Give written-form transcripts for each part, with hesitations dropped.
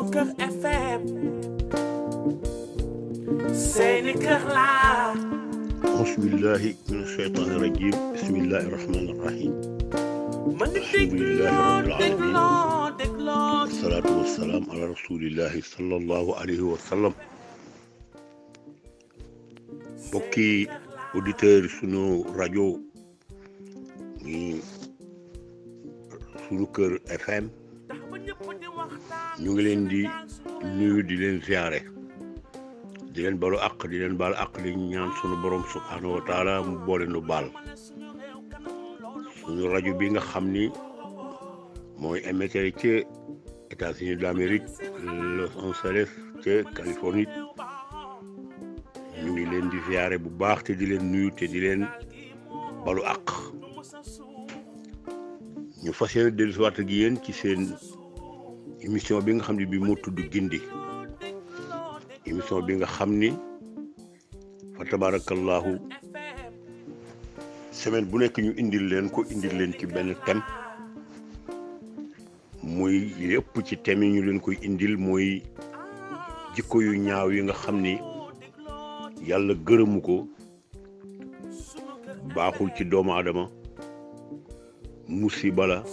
Sunuker FM seeni kër laa auzubillahi mina shaytaani rajiim bismillahi rahmaani rahiim alhamdulillahi rabbil aalamiin wasalaatu wasalaam ala rasulillahi sallallahu alayhi wa sallam. mbokki auditeur sunu rajo Sunuker FM ñu ngi leen di nuyu di leen ziare di leen balu àq di leen baal àq di ñaan sunu borom subhaanahu wa taala mu boole nu baal. suñu rajo bi nga xam ni mooy émettre ca États-Unis d'Amérique Los Angeles ca Californie ñu ngi leen di ziare bu baax te di leen nuyu te di leen balu àq. ñu fas yéene dellusiwaat ak yéen ci seen émission bi nga xam ne bi moo tudd Gindi, émission bi nga xam ni fa tabarakallahu semaine bu nekk ñu indil leen ci benn thème. muy yëpp ci thème yi ñu leen koy indil mooy jikko yu ñaaw yi nga xam ni yàlla gërëmu ko, baaxul ci doomu aadama, musiba la.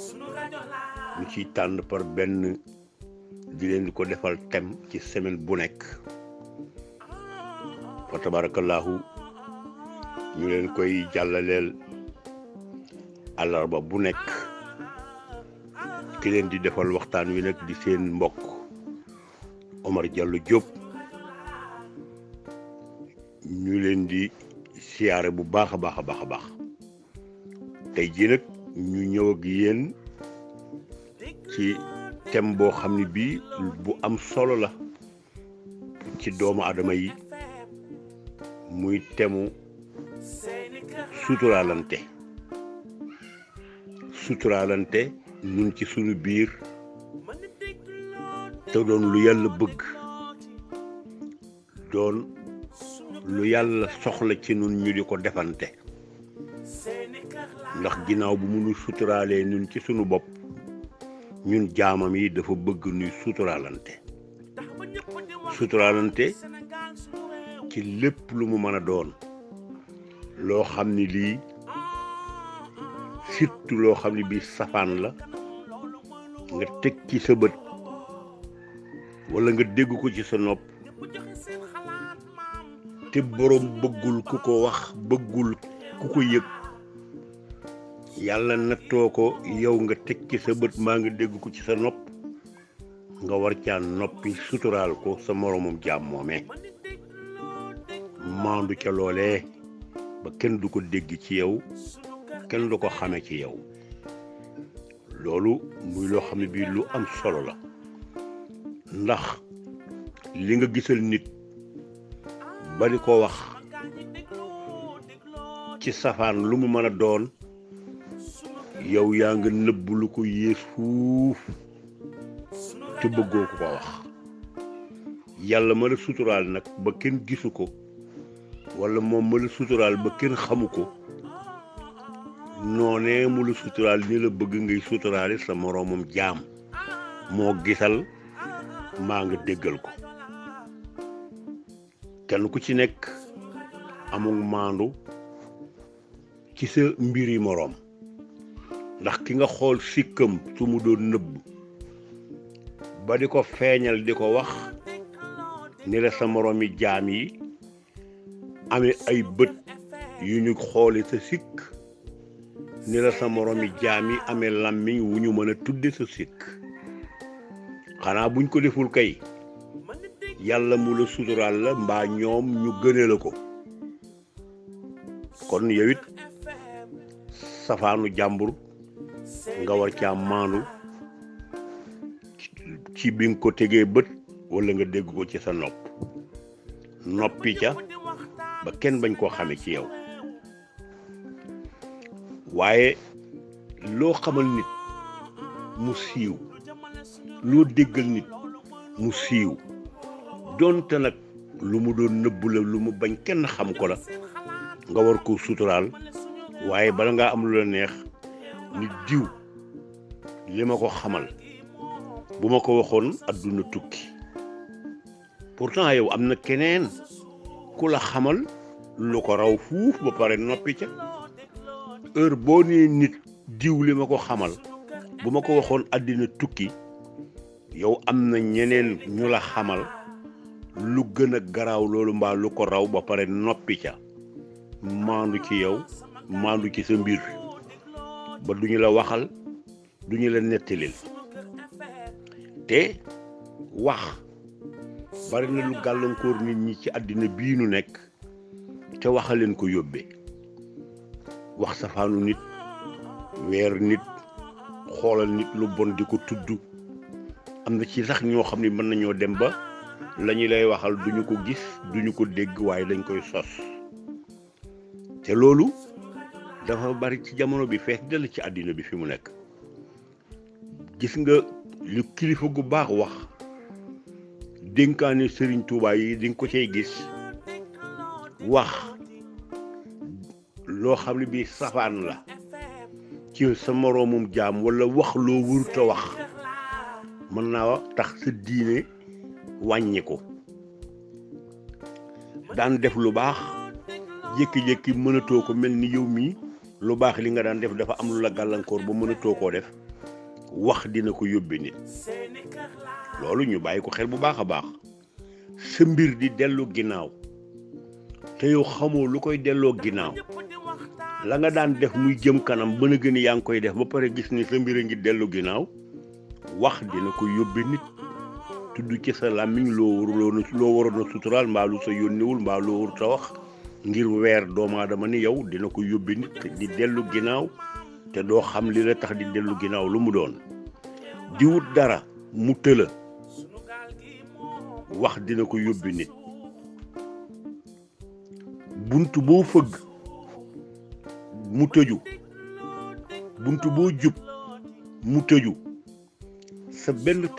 ñu ciy tànn par benn di leen ko defal thème ci semaine bu nekk fa tabarakallahu ñu leen koy jàllaleel àllarba bu nekk. ki leen di defal waxtaan wi nag di seen mbokk Omar Diallo Diop. ñu leen di siyaare bu baax a baax tey jii nag ñu ñëw ak yéen ci thème boo xam ne bii bu am solo la ci doomu aadama yi, muy thème suturaalante ñun ci sunu biir te doon lu yàlla bëgg, doon lu yàlla soxla ci ñun ñu di ko defante. ndax ginnaaw bu mënu suturaalee ñun ci sunu bopp, ñun jaamam yi dafa bëgg nuy suturaalante ci lépp lu mu mën a doon. loo xam ni lii surtout loo xam ne bii safaan la nga teg ci sa bët walla nga dégg ko ci sa nopp te boroom bëggul ku ko wax, bëggul ku ko yëg. yàlla nattoo ko yow nga teg ci sa bët maa nga dégg ko ci sa nopp, nga war caa noppi suturaal ko sa moroomum jaam moomee, maandu ca loolee ba kenn du ko dégg ci yow, kenn du ko xame ci yow. loolu muy loo xam ne bii lu am solo la. ndax li nga gisal nit ba di ko wax ci safaan lu mu mën a doon, yow yaa nga nëbb lu ko yées fuuf te bëggoo ko wax. yàlla ma la suturaal nag ba kenn gisu ko, walla moom ma la suturaal ba kenn xamu ko, noonee mu la suturaal ni la bëgg ngay suturaale sa moroomam jaam moo gisal maa nga déggal ko. kenn ku ci nekk amul maandu ci sa mbiri moroom. ndax ki nga xool sikkam su mu doon nëbb ba di ko feeñal di ko wax ni la sa moroomi jaam yi amee ay bët yu ñu xoole sa sikk, ni la sa moroomi jaam yi amee làmmiñ wu ñu mën a tudde sa sikk. xanaa buñ ko deful kay yàlla mu la suturaal la mbaa ñoom ñu gëne la ko. kon yow it safaanu jàmbur nga war caa maandu ci bi nga ko tegee bët walla nga dégg ko ci sa noppi ca ba kenn bañ koo xame ci yow. waaye loo xamal nit mu siiw, loo déggal nit mu siiw, doonte nag lu mu doon nëbbu la, lu mu bañ kenn xam ko la, nga war ko suturaal. waaye bala ngaa am lu la neex nit diw li ma ko xamal bu ma ko waxoon adduna tukki pourtant yow am na keneen ku la xamal lu ko raw fuuf ba pare noppi ca heure boo nee nit diw li ma ko xamal bu ma ko waxoon addina tukki yow am na ñeneen ñu la xamal lu gën a garaaw loolu mbaa lu ko raw ba pare noppi ca maandu ci yow maandu ci sa mbir ba duñu la waxal duñu la nettalil te wax bari na lu gàllankoor nit ñi ci àddina bii nu nekk te waxaleen ko yóbbee wax safaanu nit weer nit xoolal nit lu bon di ko tudd am na ci sax ñoo xam ne mën nañoo dem ba lañu lay waxal duñu ko gis duñu ko dégg waaye dañ koy sos te loolu dafa bari ci jamono bi fees dell ci àddina bi fi mu nekk gis nga lu kilifa gu baax wax dénkaane Sëriñ Tuubaa yi di nga ko cay gis wax loo xam ne bii safaan la ci sa moroomum jaam walla wax loo wurta wax mën naa tax sa diine wàññi ko daan def lu baax jékki-jékki mënatoo ko mel ni yow mii lu baax li nga daan def dafa am lu la gàllankoor ba mënatoo koo def wax dina ko yóbbe nit loolu ñu bàyyi ko xel bu baax a baax sa mbir di dellu ginnaaw te yow xamoo lu koy delloo ginnaaw la nga daan def muy jëm kanam bën a gën yaa ngi koy def ba pare gis ni sa mbir a ngi dellu ginnaaw wax dina ko yóbbe nit tudd ci sa làmmiñ loo waroon a suturaal mbaa lu sa yónniwul mbaa loo warut a wax ngir weer doomu aadama ni yow dina ko yóbbe nit di dellu ginnaaw te doo xam li la tax di dellu ginnaaw lu mu doon di wut dara mu tëla wax dina ko yóbbe nit bunt boo fëgg mu tëju bunt boo jub mu tëju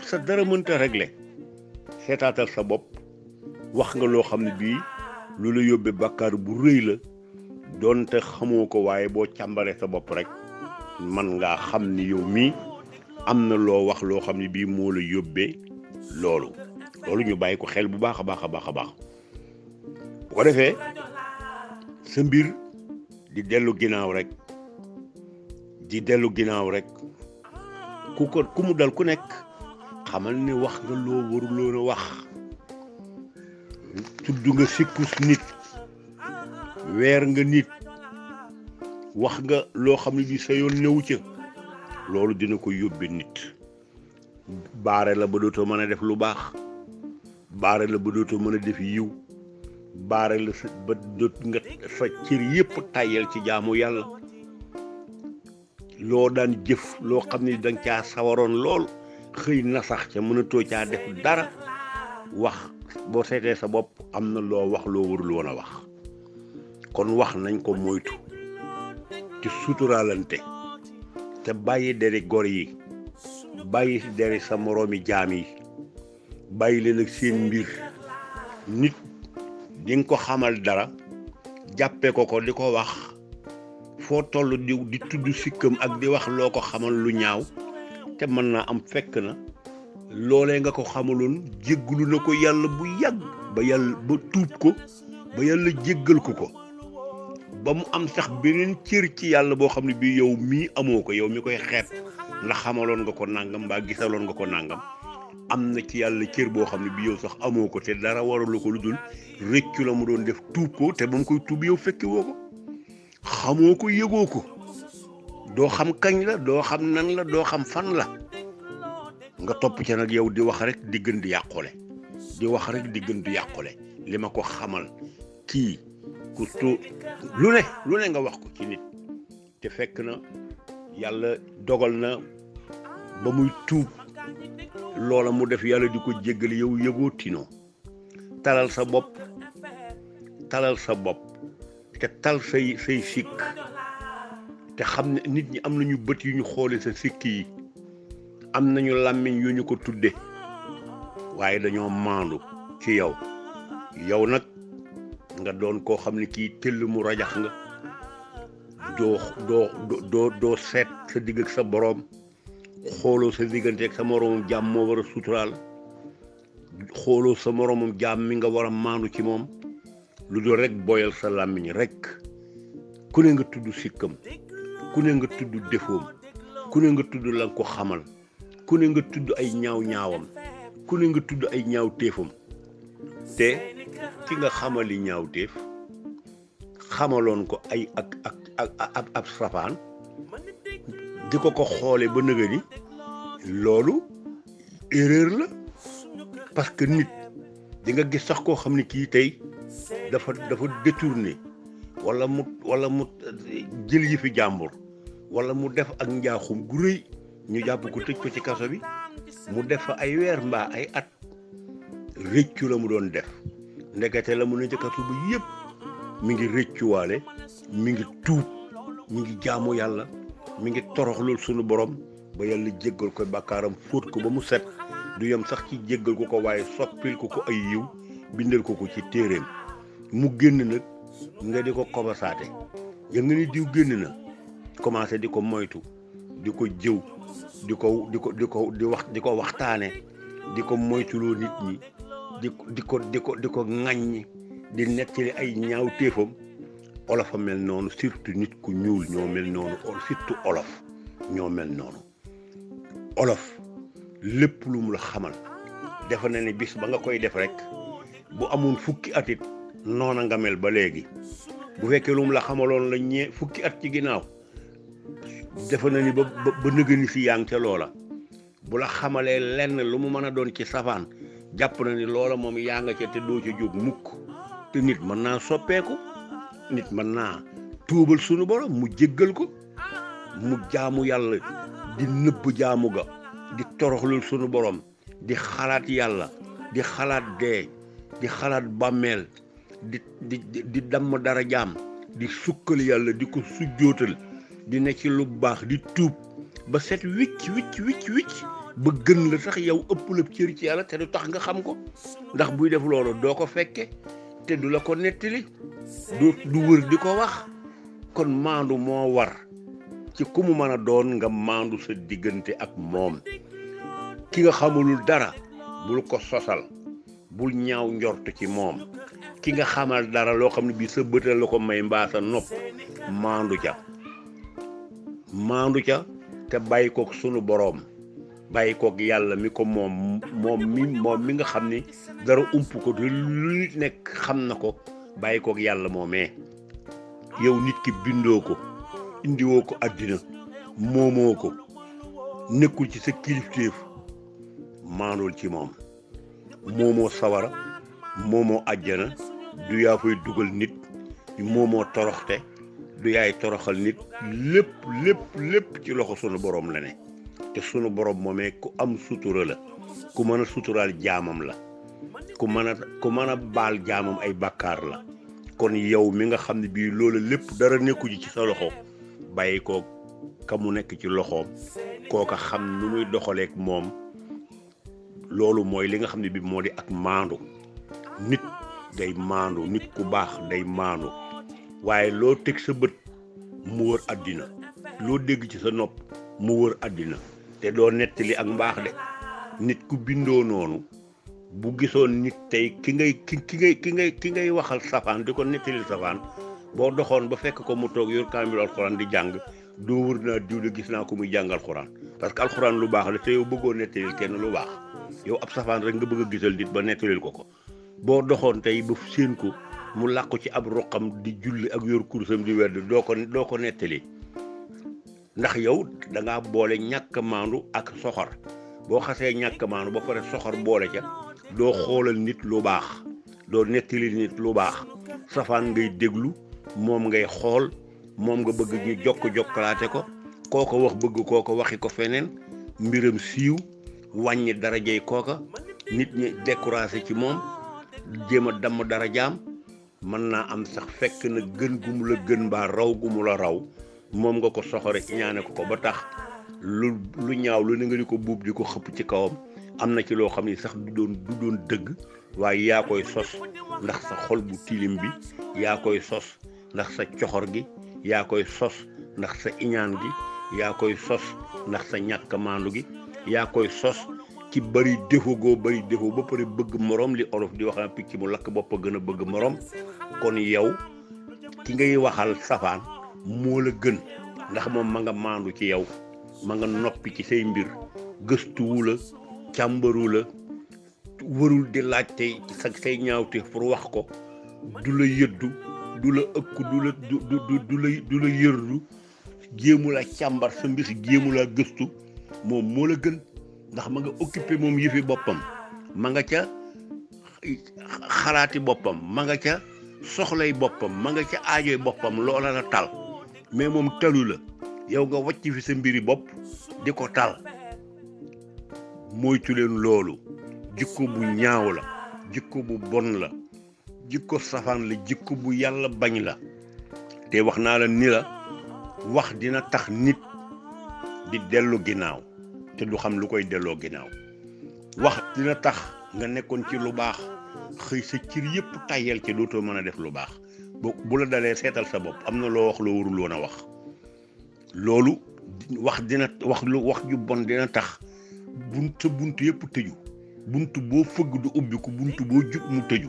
sa dara mënta régler seetaatal sa bopp wax nga loo xam ne bii lu la yóbbe bàkkaar bu rëy la doonte xamoo ko waaye boo càmbaree sa bopp rek man ngaa xam ni yow mii am na loo wax loo xam ne bii moo la yóbbee loolu ñu bàyyi ko xel bu baax a baax a baax a baax bu ko defee sa mbir di dellu ginnaaw rek ku mu dal ku nekk xamal ni wax nga loo waruloon a wax tudd nga sikkus nit weer nga nit wax nga loo xam ne bi sa yoon newu ca loolu dina ko yóbbe nit baare la ba dootoo mën a def lu baax baare la ba dootoo mën a def yiw baare la ba doot nga sa cër yépp tàyyel ci jaamu yàlla loo daan jëf loo xam ne danga caa sawaroon lool xëy na sax ca mënatoo caa def dara wax boo seetee sa bopp am na loo wax loo warul woon a wax kon wax nañ ko moytu ci suturaalante te bàyyi deri gor yi bàyyi deri sa moroomi jaam yi bàyyi leen ak seen mbir nit di nga ko xamal dara jàppee ko di ko wax foo toll di tudd sikkam ak di wax loo ko xamal lu ñaaw te mën naa am fekk na loolee nga ko xamaloon jégglu na ko yàlla bu yàgg ba tuub ko ba yàlla jéggal ko ba mu am sax beneen cër ci yàlla boo xam ne bii yow mii amoo ko yow mi koy xeeb ndax xamaloon nga ko nangam mbaa gisaloon nga ko nangam am na ci yàlla cër boo xam ne bii yow sax amoo ko te dara waralu ko lu dul rëccu la mu doon def tuub ko te ba mu koy tuub yow fekki woo ko xamoo ko yëgoo ko doo xam kañ la doo xam nan la doo xam fan la nga topp ca nag yow di wax rek di gën di yàqule li ma ko xamal kii ku lu ne nga wax ko ci nit te fekk na yàlla dogal na ba muy tuub loola mu def yàlla di ko jéggal yow yëgoo tinoo talal sa bopp te tal say sikk te xam ne nit ñi am nañu bët yu ñu xoole sa sikk yi am nañu làmmiñ yu ñu ko tudde waaye dañoo maandu ci yow nag nga doon koo xam ne kii tëll mu rajax nga doo seet sa digg ak sa boroom xooloo sa diggante ak sa moroomum jaam moo war a suturaal xooloo sa moroomum jaam mi nga war a maandu ci moom lu dul rek boyal sa làmmiñ rek ku ne nga tudd sikkam ku ne nga tudd defoom ku ne nga tudd la nga ko xamal ku ne nga tudd ay ñaaw-ñaawam ku ne nga tudd ay ñaaw téefam te ki nga xamali ñaaw téef xamaloon ko ay ab safaan di ko xoole ba nëga ni loolu erreur la parce que nit di nga gis sax koo xam ne kii tey dafa détourné wala mu jël yi fi jàmbur wala mu def ak njaaxum gu rëy ñu jàpp ko tëj ko ci kaso bi mu def fa ay weer mbaa ay at rëccu la mu doon def ndekete la mu ne ci kaso bi yëpp mi ngi rëccuwaale mi ngi tuub mi ngi jaamu yàlla mi ngi toroxlul sunu borom ba yàlla jéggal ko bàkkaaram fóot ko ba mu set du yem sax ci jéggal ko ko waaye soppil ko ko ay yiw bindal ko ko ci téeréem mu génn nag nga di ko kobasaate ya nga ni diw génn na commencé di ko moytu di ko jëw di ko waxtaane di ko moytuloo nit ñi di ko ŋaññi di nettali ay ñaaw téefam olof a mel noonu surtout nit ku ñuul ñoo mel noonu surtout olof ñoo mel noonu olof lépp lu mu la xamal defe na ni bis ba nga koy def rek bu amoon fukki atit noona nga mel ba léegi bu fekkee lu mu la xamaloon la fukki at ci ginnaaw defe na ni ba nëgëni si yaa ngi ca loola bu la xamalee lenn lu mu mën a doon ci safaan jàpp na ni loola moom yaa nga ca te doo ca jóg mukk te nit mën naa soppeeku nit mën naa tuubal sunu borom mu jéggal ko mu jaamu yàlla di nëbb jaamu ga di toroxlul sunu borom di xalaat yàlla di xalaat dee di xalaat bàmmeel di damm dara jaam di sukkal yàlla di ko sujjootal di ne ci lu baax di tuub ba set wicc ba gën la sax yow ëpp la cër ci yàlla te du tax nga xam ko ndax buy def loolu doo ko fekke te du la ko nettali du wër di ko wax kon maandu moo war ci ku mu mën a doon nga maandu sa diggante ak moom ki nga xamulul dara bul ko sosal bul ñaaw njort ci moom ki nga xamal dara loo xam ne bii sa bëtal la ko may mbaa sa nopp maandu ca te bàyyi kook sunu boroom bàyyi kook yàlla mi ko moom mi nga xam ni dara ump ko te lu nit nekk xam na ko bàyyi kook yàlla moomee yow nit ki bindoo ko indiwoo ko àddina moomoo ko nekkul ci sa kilifteef maandool ci moom moomoo sawara moomoo àjjana du yaa fay dugal nit moomoo toroxte du yaay toroxal nit lépp ci loxo sunu borom la ne te sunu borom moomee ku am sutura la ku mën a suturaal jaamam la ku mën a baal jaamam ay bàkkaar la kon yow mi nga xam ne bii loolu lépp dara nekku ci sa loxo bàyyi ko ka mu nekk ci loxoom kooka xam nu muy doxaleek moom loolu mooy li nga xam ne bii moo di ak maandu nit day maandu nit ku baax day maandu waaye loo teg sa bët mu wër àddina loo dégg ci sa nopp mu wër àddina te doo nettali ak mbaax de nit ku bindoo noonu bu gisoon nit tey ki ngay waxal safaan di ko nettali safaan boo doxoon ba fekk ko mu toog yor kaamil alxuraan di jàng doo wër naa diw de gis naa ko muy jàng alxuraan parce que alxuraan lu baax la te yow bëggoo nettalil kenn lu baax yow ab safaan rek nga bëgg a gisal nit ba nettalil ko boo doxoon tey ba séen ko mu làqu ci ab roqam di julli ak yor kursam di werd doo ko nettali ndax yow da ngaa boole ñàkk maandu ak soxor boo xasee ñàkk maandu ba pare soxor boole ca doo xoolal nit lu baax doo nettali nit lu baax safaan ngay déglu moom ngay xool moom nga bëgg ñu jokkalaate ko kooko wax bëgg kooko waxi ko feneen mbiram siiw wàññi darajey kooka nit ñi découragé ci moom jéem a damm dara jaam mën naa am sax fekk na gën gu mu la gën mbaa raw gu mu la raw moom nga ko soxore ñaane ko ba tax lu ñaaw lu ne nga di ko buub di ko xëpp ci kawam am na ci loo xam ne sax du doon dëgg waaye yaa koy sos ndax sa xol bu tilim bi yaa koy sos ndax sa coxor gi yaa koy sos ndax sa iñaan gi yaa koy sos ndax sa ñàkk maandu gi yaa koy sos ci bari défaut ba pare bëgg morom li olof di wax na picc mu lakk bopp gën a bëgg morom kon yow ki ngay waxal safaan moo la gën ndax moom ma nga maandu ci yow ma nga noppi ci say mbir gëstuwu la càmbaru la warul di laajte sa say ñaawte pour wax ko du la yëddu du la ëkk du la yërdu jéemu la càmbar sa mbir jéemu la gëstu moom moo la gën ndax ma nga occupé moom yëfi boppam ma nga ca xalaati boppam ma nga ca soxlay boppam ma nga ca aajoy boppam loola la tal mais moom talu la yow nga wàcc fi sa mbiri bopp di ko tal moytu leen loolu jikko bu ñaaw la jikko bu bon la jikko safaan la jikko bu yàlla bañ la te wax naa la ni la wax dina tax nit di dellu ginnaaw te du xam lu koy delloo ginnaaw wax dina tax nga nekkoon ci lu baax xëy sa cër yëpp tàyyel ci dootoo mën a def lu baax bu la dalee seetal sa bopp am na loo wax loo warul woon a wax loolu wax ju bon dina tax bunt yëpp tëju bunt boo fëgg du ubbiku bunt boo jub mu tëju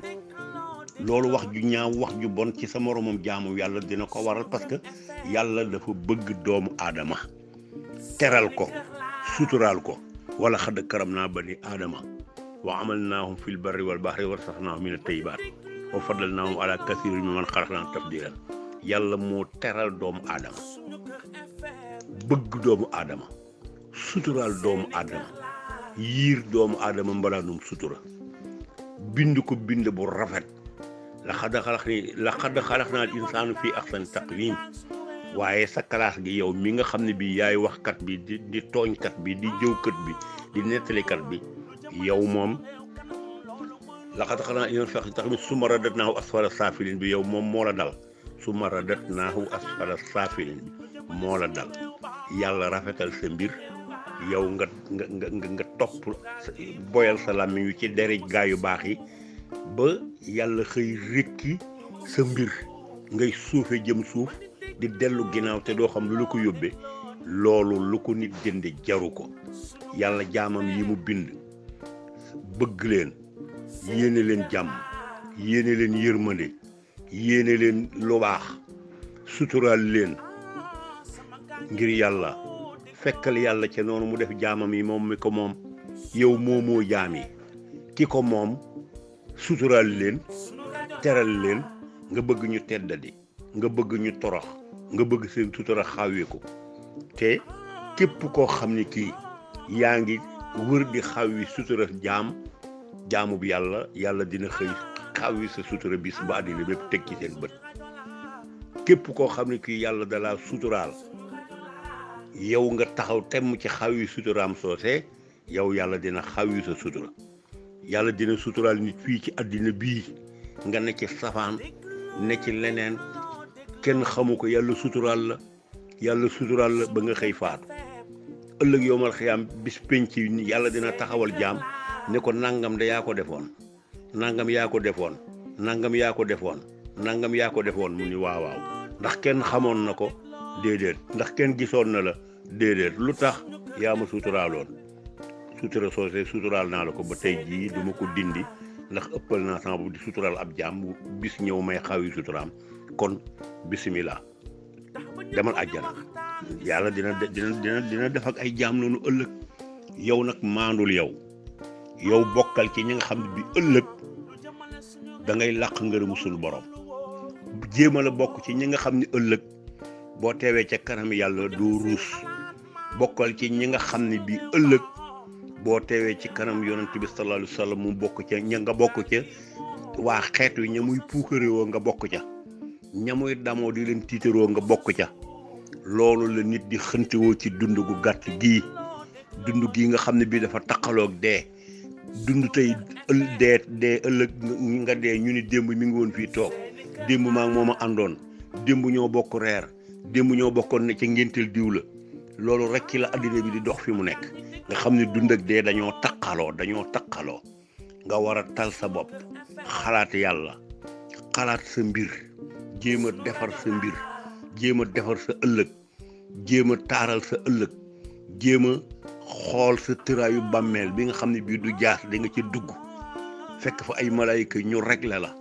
loolu wax ju ñaaw wax ju bon ci sa moromam jaamu yàlla dina ko waral parce que yàlla dafa bëgg doomu aadama teral ko suturaal ko wala xadd karam naa bani aadama wa amalnaahum fil barri wal bahri wa razaqnaahum min at-tayyibaat wa faddalnaahum ala kasiirin mimman xalaqnaa tafdiilan yàlla moo teral doomu aadama bëgg doomu aadama suturaal doomu aadama yiir doomu aadama mbalaanum sutura bind ko bind bu rafet laqad xalaqnaa al-insaana fii ahsani taqwiim waaye sa classe gi yow mi nga xam ne bii yaay waxkat bi di tooñkat bi di jëwkat bi di nettalikat bi yow moom laqad xalaqnaa al-insaana fii ahsani taqwiim summa radadnaahu asfala saafiliin bi yow moom moo la dal summa radadnaahu asfala saafiliin bi moo la dal yàlla rafetal sa mbir yow nga topp boyal sa làmmiñ wi ci deri gaa yu baax yi ba yàlla xëy rekki sa mbir ngay suufe jëm suuf di dellu ginnaaw te doo xam lu la ko yóbbee loolu lu ko nit jënde jaru ko yàlla jaamam yi mu bind bëgg leen yéene leen jàmm yéene leen yërmande yéene leen lu baax suturaal leen ngir yàlla fekkal yàlla ca noonu mu def jaamam yi moom mi ko moom yow moomoo jaam yi ki ko moom suturaal leen teral leen nga bëgg ñu teddadi nga bëgg ñu torox nga bëgg seen sutura xawee ko te képp koo xam ne kii yaa ngi wër di xawi sutura jaamu bi yàlla dina xëy xawi sa sutura bis ba àddina bépp teg ci seen bët képp koo xam ne kii yàlla dalaa suturaal yow nga taxaw temm ci xawi suturaam soosee yow yàlla dina xawi sa sutura yàlla dina suturaal nit fii ci àddina bii nga ne ci safaan ne ci leneen kenn xamu ko yàlla suturaal la ba nga xëy faatu ëllëg yowmal xiyaam bis penc yàlla dina taxawal jaam ne ko nangam de yaa ko defoon nangam yaa ko defoon nangam yaa ko defoon nangam yaa ko defoon mu ni waaw ndax kenn xamoon na ko déedéet ndax kenn gisoon na la déedéet lu tax yaa ma suturaaloon sutura soosé suturaal naa la ko ba tey jii duma ko dindi ndax ëppal naa sama bopp di suturaal ab jaam bis ñëw may xawi suturaam kon bisimilah demal àjjana yàlla dina def ak ay jaam noonu ëllëg yow nag maandul yow bokkal ci ñi nga xam ne bi ëllëg da ngay làq ngërëmu sunu borom jéema la bokk ci ñi nga xam ne ëllëg boo teewee ca kanam yàlla doo ruus bokkal ci ñi nga xam ne bi ëllëg boo teewee ci kanam yonent bi sallallahu alayhi wa sallam mu bokk ca ña nga bokk ca waa xeet wi ña muy puukarewoo nga bokk ca ña muy damoo di leen tiitaroo nga bokk ca loolu la nit di xëntewoo ci dund gu gàtt gii nga xam ne bii dafa taqaloog dee dund tey dee ëllëg nga dee ñu ni démb mi ngi woon fii toog démb maa ngi moom a àndoon démb ñoo bokk reer démb ñoo bokkoon ne ca ngénteel diw la loolu rek ci la addina bi di dox fi mu nekk nga xam ne dund ak dee dañoo taqaloo nga war a tal sa bopp xalaat yàlla xalaat sa mbir jéem a defar sa mbir jéem a defar sa ëllëg jéem a taaral sa ëllëg jéem a xool sa tëraayu bàmmeel bi nga xam ne bii du jaar di nga ci dugg fekk fa ay malaayika ñu réglé la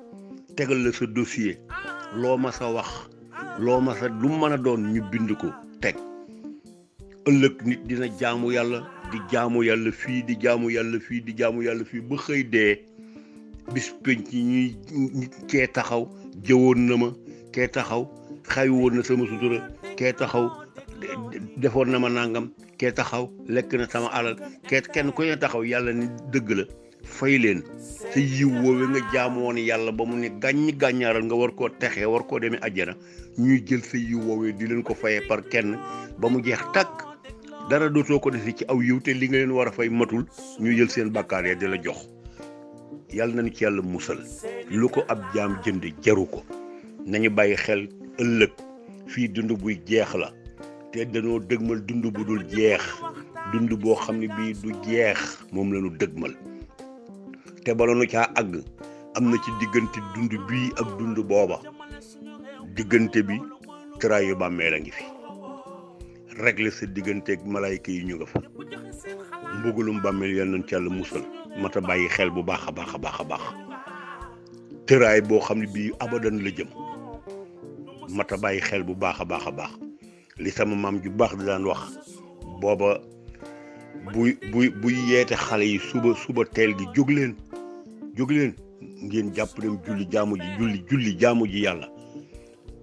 tegal la sa dossier loo ma sa wax loo ma sa lu mën a doon ñu bind ko teg ëllëg nit dina jaamu yàlla di jaamu yàlla fii di jaamu yàlla fii di jaamu yàlla fii ba xëy dee bis penc ñuy nit kee taxaw jëwoon na ma kee taxaw xay woon na sama sutura kee taxaw defoon na ma nangam kee taxaw lekk na sama alal kee kenn ku ne taxaw yàlla ni dëgg la fay leen sa yiw woowe nga jaamoon yàlla ba mu ne gàññi gàññaaral nga war koo texee war koo demee àjjana ñuy jël sa yiw woowee di leen ko fayee par kenn ba mu jeex tàkk dara dootoo ko defi ci aw yiw te li nga leen war a fay matul ñu jël seen bàkkaar ya di la jox yàlla nañu ci yàlla musal lu ko ab jaam jënd jaru ko nañu bàyyi xel ëllëg fii dund buy jeex la te dañoo dëgmal dund bu dul jeex dund boo xam ne bii du jeex moom la ñu dëgmal te bala nu caa àgg am na ci diggante dund bii ak dund booba diggante bi tëraayu bàmmeel a ngi fi régler sa digganteeg malaayka yi ñu nga fa mbugulum bàmmeel yal nañ ci yàlla musal mata bàyyi xel bu baax a baax a baax a baax tëraay boo xam ne bii abadan la jëm mata bàyyi xel bu baax a baax a baax li sama maam ju baax di daan wax booba buy yeete xale yi suba teel gi jóg leen ngeen jàpp dem julli jaamu ji yàlla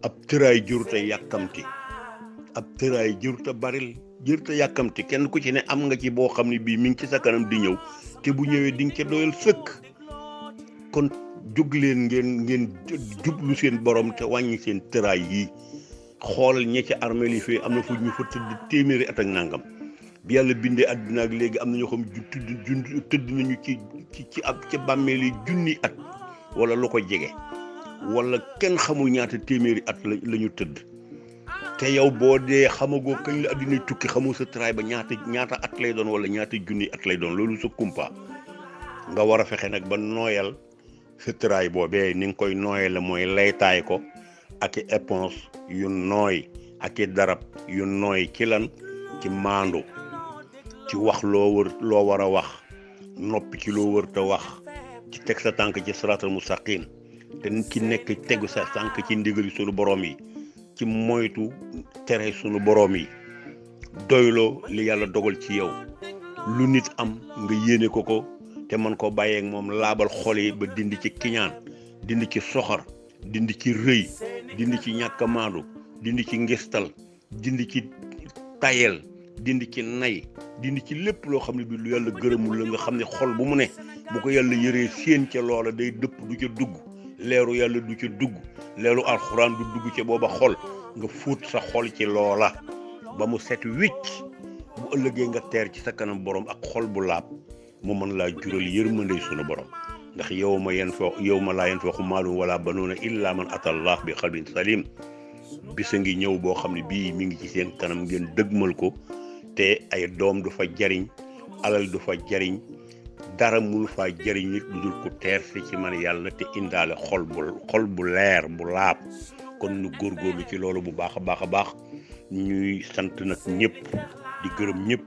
ab tëraay jëruta yàkkamti ab tëraay jëruta baril jëruta yàkkamti kenn ku ci ne am nga ci boo xam ne bii mi ngi ci sa kanam di ñëw te bu ñëwee di nga ca doyal sëkk kon jóg leen ngeen jublu seen borom te wàññi seen tëraay yi xoolal ñe ci armeel yi fii am na fu ñu fa tëdd téeméeri at ak nangam bi yàlla bindee àdduna ak léegi am na ñoo xam tëdd nañu ci ab ca bàmmeel yi junni at wala lu ko jege wala kenn xamul ñaata téeméeri at la ñu tëdd te yow boo dee xamagoo kañ la àdduna tukki xamul sa tëraay ba ñaata at lay doon wala ñaata junni at lay doon loolu sa kumpa nga war a fexe nag ba nooyal sa tëraay boobee ni nga koy nooyal mooy laytaay ko ak i éponge yu nooy ak i darab yu nooy ci lan ci maandu ci wax loo war a wax noppi ci loo wër te wax ci teg sa tànk ci siraatal mustaqim te ci nekk tegu sa tànk ci ndigali sunu borom yi ci moytu tere sunu borom yi doyloo li yàlla dogal ci yow lu nit am nga yéene ko te man ko bàyyeek moom laabal xol yi ba dindi ci kiñaan dindi ci soxor dindi ci rëy dindi ci ñàkk a maandu dindi ci ngistal dindi ci tayel dindi ci nay dindi ci lépp loo xam ne bi lu yàlla gërëmul la nga xam ne xol bu mu ne bu ko yàlla yëree séen ca loola day dëpp du ca dugg leeru yàlla du ca dugg leeru alxuraan du dugg ca booba xol nga fóot sa xol ci loola ba mu set wicc bu ëllëgee nga teer ci sa kanam borom ak xol bu laab mu mën laa jural yërmandey sunu borom ndax yow ma laa yanfa'u maalun wala banuuna illa man atallah bi qalbin salim bisa ngi ñëw boo xam ne bii mi ngi ci seen kanam ngeen dëgmal ko te ay doom du fa jariñ alal du fa jariñ dara mënu faa jariñ nit lu dul ko teer si ci man yàlla te indaale xol bu leer bu laab kon nu góorgóorlu ci loolu bu baax a baax ñuy sant nag ñëpp di gërëm ñëpp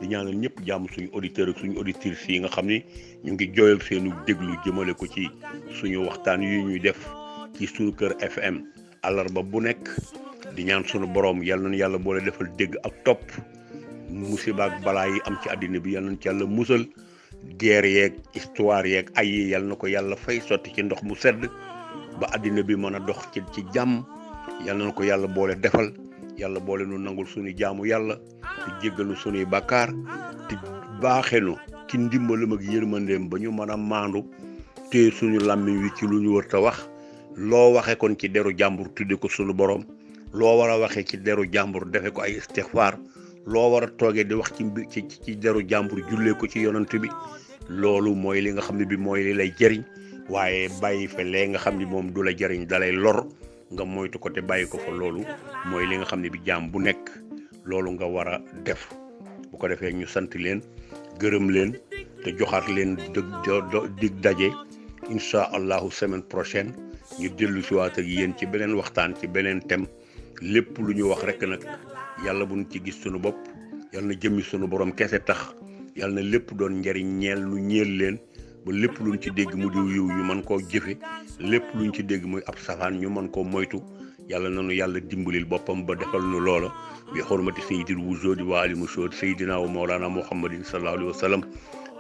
di ñaanal ñëpp jàmm suñu auditeurs ak suñu auditrices yi nga xam ni ñu ngi jooyal seenu déglu jëmale ko ci suñu waxtaan yi ñuy def ci Sunu Kër FM àllarba bu nekk di ñaan suñu borom yal nañu yàlla boole defal dégg ak topp musiba ak balaa yi am ci àddina bi yal nañu ci yàlla musal guerre yeeg histoire yeeg ay yi yal na ko yàlla fay sotti ci ndox mu sedd ba àddina bi mën a dox ci jàmm yal na ko yàlla boole defal yàlla boole nu nangul suñu jaamu yàlla te jéggalu suñuy bàkkaar te baaxenu ci ndimbalam ak yërmandeem ba ñu mën a maandu te suñu làmmiñ wi ci lu ñu wër ta wax loo waxe kon ci deru jàmbur tudde ko suñu borom loo war a waxee ci deru jàmbur defe ko ay istixfaar loo war a toogee di wax ci deru jàmbur jullee ko ci yonant bi loolu mooy li nga xam ne bi mooy li lay jëriñ waaye bàyyi fa lee nga xam ne moom du la jëriñ dalay lor nga moytu ko te bàyyi ko fa loolu mooy li nga xam ne bi jaam bu nekk loolu nga war a def bu ko defee ñu sant leen gërëm leen te joxaat leen dig daje incha allahu semaine prochaine ñu dellu si waat ak yéen ci beneen waxtaan ci beneen thème lépp lu ñu wax rek nag yàlla buñ ci gis sunu bopp yàlla na jëmmi sunu borom kese tax yàlla na lépp doon njariñ ñeel lu ñeel leen ba lépp luñ ci dégg mu diw yiw ñu mën koo jëfe lépp luñ ci dégg muy ab safaan ñu mën koo moytu yàlla nanu yàlla dimbalil boppam ba defal nu loola bi xurmati sayyidil wujudi wa alimu shud sayyidina wa mawlana muhammadin sallallahu alayhi wa sallam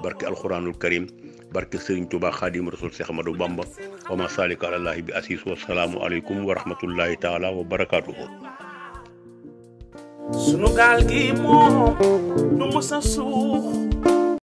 barke alquranul karim barke Serigne Touba Khadim Rasul Cheikh Ahmadou Bamba wa ma salika alallahi bi asis wa salaamu aleykum wa rahmatullahi taala wa barakatuhu sunu gaal gi moom du mës a suux